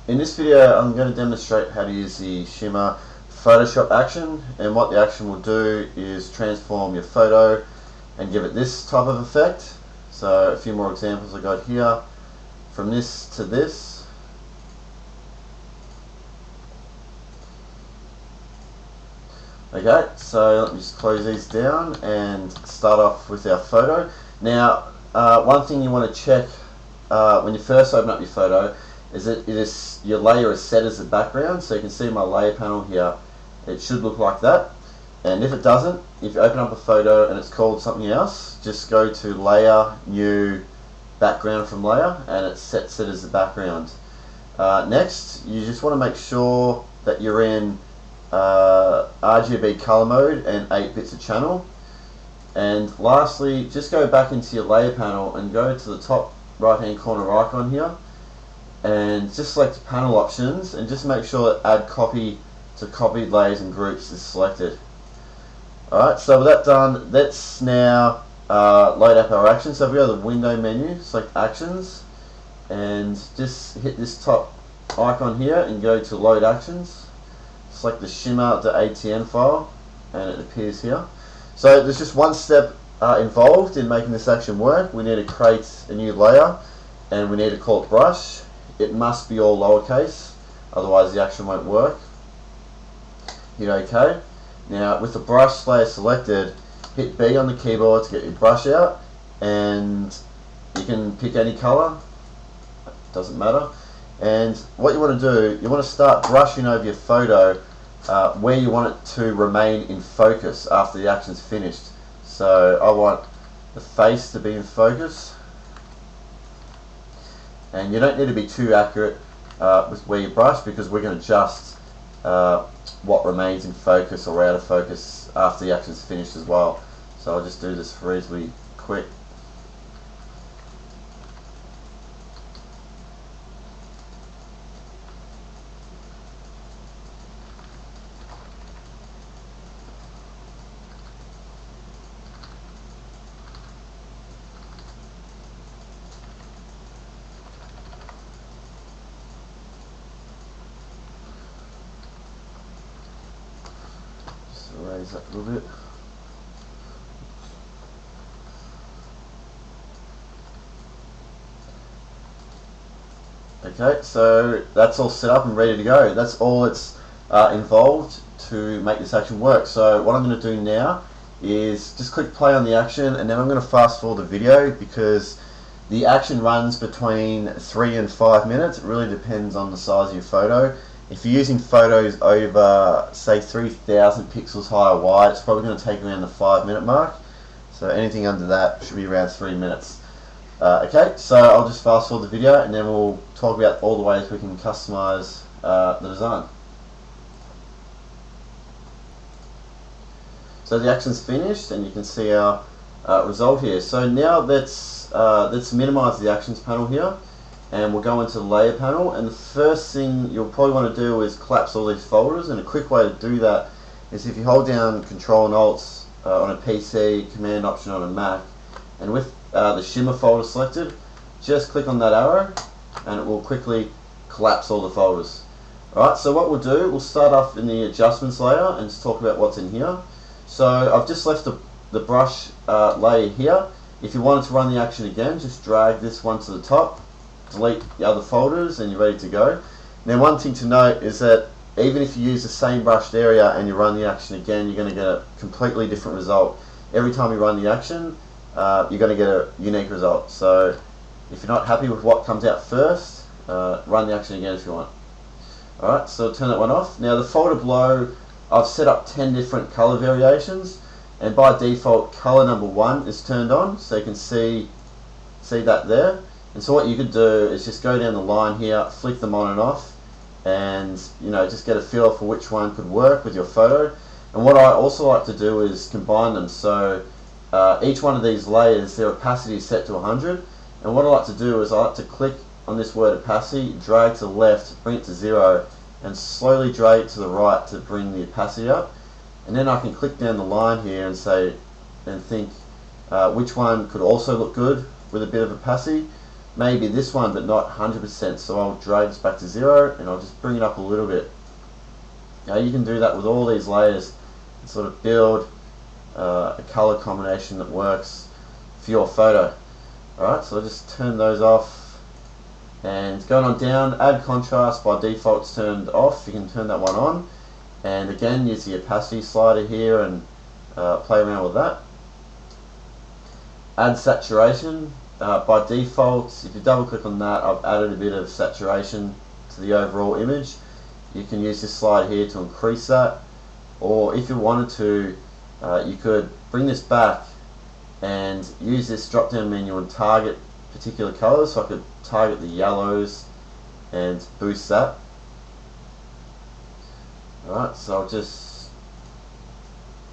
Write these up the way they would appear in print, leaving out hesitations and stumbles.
In this video I'm going to demonstrate how to use the Shimmer Photoshop action, and what the action will do is transform your photo and give it this type of effect. So a few more examples I got here. From this to this. Okay, so let me just close these down and start off with our photo. Now, one thing you want to check when you first open up your photo is that your layer is set as the background. So you can see my layer panel here. It should look like that. And if it doesn't, if you open up a photo and it's called something else, just go to Layer, New, Background from Layer, and it sets it as the background. Next, you just want to make sure that you're in RGB color mode and 8 bits of channel. And lastly, just go back into your layer panel and go to the top right hand corner icon here and just select panel options and just make sure that add copy to copied layers and groups is selected. Alright, so with that done, let's now load up our actions. So if we go to the window menu, select actions and just hit this top icon here and go to load actions. Select the shimmer.atn file and it appears here. So there's just one step involved in making this action work. We need to create a new layer and we need to call it brush. It must be all lowercase, otherwise the action won't work. Hit OK. Now with the brush layer selected, hit B on the keyboard to get your brush out, and you can pick any color, doesn't matter. And what you want to do, you want to start brushing over your photo where you want it to remain in focus after the action's finished. So I want the face to be in focus, and you don't need to be too accurate with where you brush, because we're going to adjust what remains in focus or out of focus after the action's finished as well. So I'll just do this reasonably quick. Raise that a little bit. Okay, so that's all set up and ready to go. That's all that's involved to make this action work. So what I'm going to do now is just click play on the action, and then I'm going to fast forward the video because the action runs between 3 and 5 minutes. It really depends on the size of your photo. If you're using photos over, say, 3,000 pixels high or wide, it's probably going to take around the 5-minute mark. So anything under that should be around 3 minutes. Okay, so I'll just fast forward the video and then we'll talk about all the ways we can customize the design. So the action's finished and you can see our result here. So now let's minimize the actions panel here, and we'll go into the layer panel, and the first thing you'll probably want to do is collapse all these folders, and a quick way to do that is if you hold down Control and Alt on a PC, Command Option on a Mac, and with the Shimmer folder selected, just click on that arrow and it will quickly collapse all the folders. Alright, so what we'll do, we'll start off in the adjustments layer and just talk about what's in here. So I've just left the brush layer here. If you wanted to run the action again, just drag this one to the top, delete the other folders, and you're ready to go. Now one thing to note is that even if you use the same brushed area and you run the action again, you're going to get a completely different result. Every time you run the action, you're going to get a unique result. So if you're not happy with what comes out first, run the action again if you want. Alright, so turn that one off. Now the folder below, I've set up 10 different color variations, and by default color number 1 is turned on, so you can see that there. And so what you could do is just go down the line here, flick them on and off, and just get a feel for which one could work with your photo. And what I also like to do is combine them. So each one of these layers, their opacity is set to 100, and what I like to do is I like to click on this word opacity, drag to the left, bring it to 0, and slowly drag it to the right to bring the opacity up. And then I can click down the line here and say, and think which one could also look good with a bit of opacity. maybe this one, but not 100%. So I'll drag this back to 0, and I'll just bring it up a little bit. Now you can do that with all these layers and sort of build a color combination that works for your photo. Alright, so I'll just turn those off, and going on down, add contrast. By default it's turned off. You can turn that one on, and again use the opacity slider here and play around with that. Add saturation. By default, if you double click on that, I've added a bit of saturation to the overall image. You can use this slide here to increase that, or if you wanted to, you could bring this back and use this drop down menu and target particular colors. So I could target the yellows and boost that. Alright, so I'll just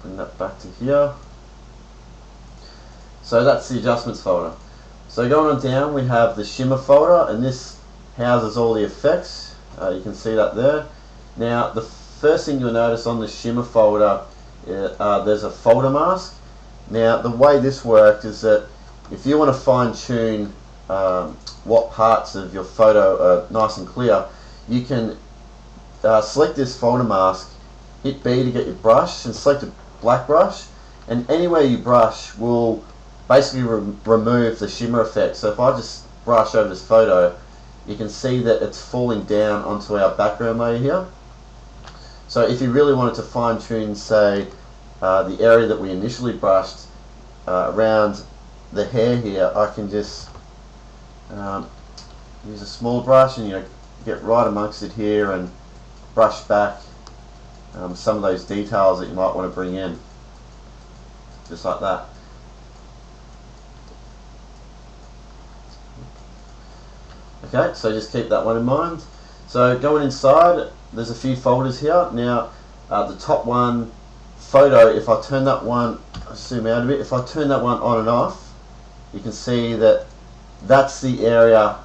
bring that back to here. So that's the adjustments folder. So going on down, we have the Shimmer folder, and this houses all the effects. You can see that there. Now the first thing you'll notice on the Shimmer folder, there's a folder mask. Now the way this works is that if you want to fine tune what parts of your photo are nice and clear, you can select this folder mask, hit B to get your brush, and select a black brush, and anywhere you brush will basically remove the shimmer effect. So if I just brush over this photo, you can see that it's falling down onto our background layer here. So if you really wanted to fine tune, say, the area that we initially brushed around the hair here, I can just use a small brush and get right amongst it here and brush back some of those details that you might want to bring in, just like that. Okay, so just keep that one in mind. So going inside, there's a few folders here. Now the top one, photo, if I turn that one, I'll zoom out a bit, if I turn that one on and off, you can see that that's the area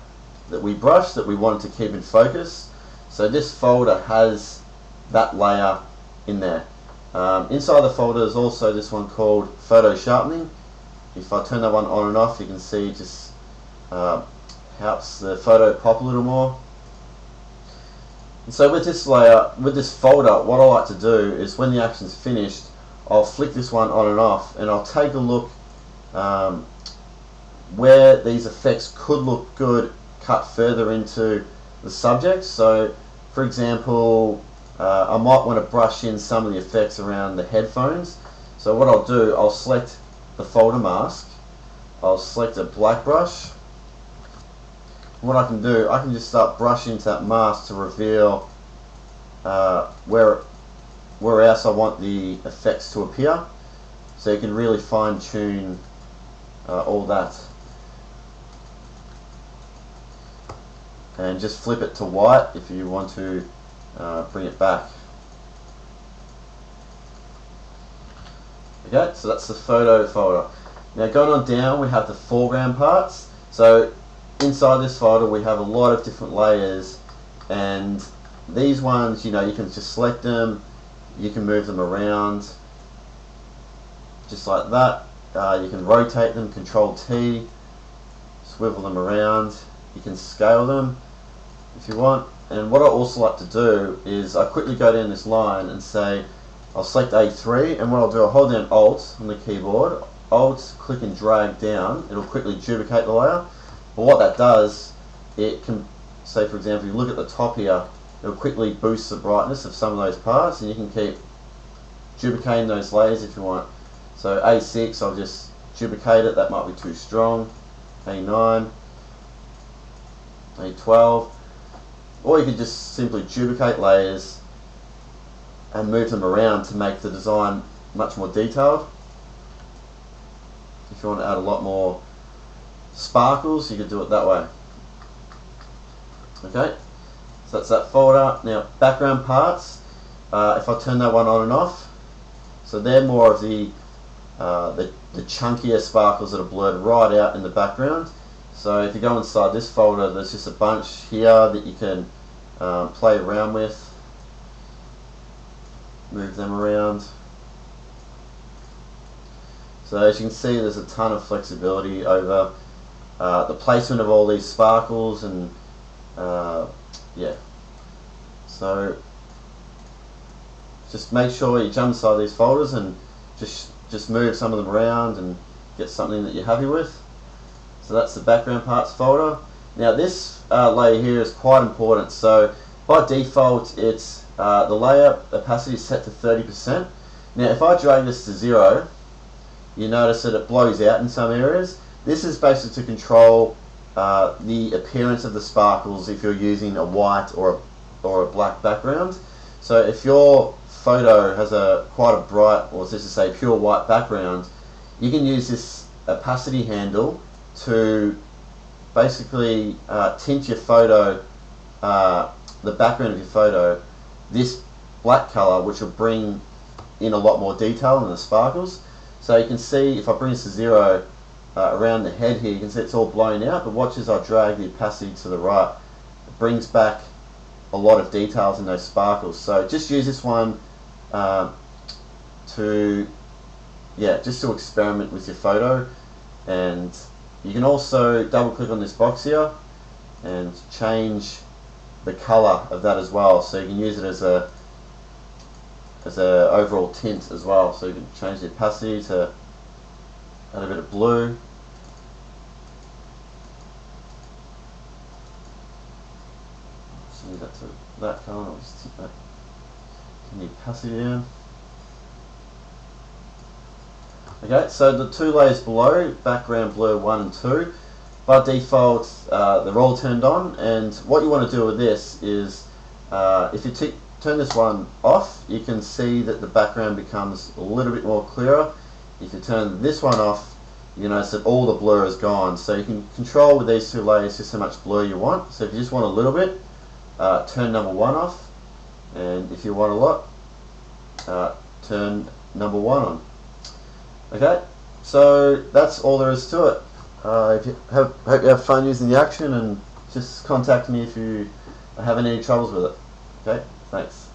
that we brushed that we wanted to keep in focus. So this folder has that layer in there. Inside the folder is also this one called Photo Sharpening. If I turn that one on and off, you can see it just helps the photo pop a little more. And so with this layer, with this folder, what I like to do is when the action's finished, I'll flick this one on and off, and I'll take a look where these effects could look good cut further into the subject. So for example, I might want to brush in some of the effects around the headphones. So what I'll do, I'll select the folder mask, I'll select a black brush. What I can do, I can just start brushing into that mask to reveal where else I want the effects to appear. So you can really fine tune all that. And just flip it to white if you want to bring it back. Okay, so that's the photo folder. Now going on down, we have the foreground parts. So inside this folder we have a lot of different layers, and these ones, you can just select them, you can move them around just like that. You can rotate them, Control T, swivel them around, you can scale them if you want. And what I also like to do is I quickly go down this line and say I'll select A3, and what I'll do, I'll hold down Alt on the keyboard, Alt, click and drag down, it'll quickly duplicate the layer. But what that does, it can, say for example, you look at the top here, it'll quickly boost the brightness of some of those parts, and you can keep duplicating those layers if you want. So A6, I'll just duplicate it, that might be too strong. A9, A12, or you could just simply duplicate layers and move them around to make the design much more detailed. If you want to add a lot more sparkles, you could do it that way. Okay, so that's that folder. Now background parts, if I turn that one on and off, so they're more of the chunkier sparkles that are blurred right out in the background. So if you go inside this folder, there's just a bunch here that you can play around with, move them around. So as you can see, there's a ton of flexibility over the placement of all these sparkles, and yeah. So just make sure you jump inside these folders and just move some of them around and get something that you're happy with. So that's the background parts folder. Now this layer here is quite important. So by default, it's the layer opacity is set to 30%. Now if I drag this to 0, you notice that it blows out in some areas. This is basically to control the appearance of the sparkles if you're using a white or a black background. So if your photo has quite a bright, or let's just say pure white background, you can use this opacity handle to basically tint your photo, the background of your photo, this black color, which will bring in a lot more detail in the sparkles. So you can see if I bring this to 0 around the head here, you can see it's all blown out, but watch as I drag the opacity to the right, it brings back a lot of details in those sparkles. So just use this one just to experiment with your photo. And you can also double click on this box here and change the color of that as well, so you can use it as a overall tint as well. So you can change the opacity to add a bit of blue. Change that to that color. I'll just tint that. Turn the opacity down. Okay, so the two layers below, background blur 1 and 2, by default they're all turned on, and what you want to do with this is if you turn this one off, you can see that the background becomes a little bit more clearer. If you turn this one off, you notice that all the blur is gone. So you can control with these two layers just how much blur you want. So if you just want a little bit, turn number 1 off, and if you want a lot, turn number 1 on. Okay, so that's all there is to it. Hope you have fun using the action, and just contact me if you are having any troubles with it. Okay, thanks.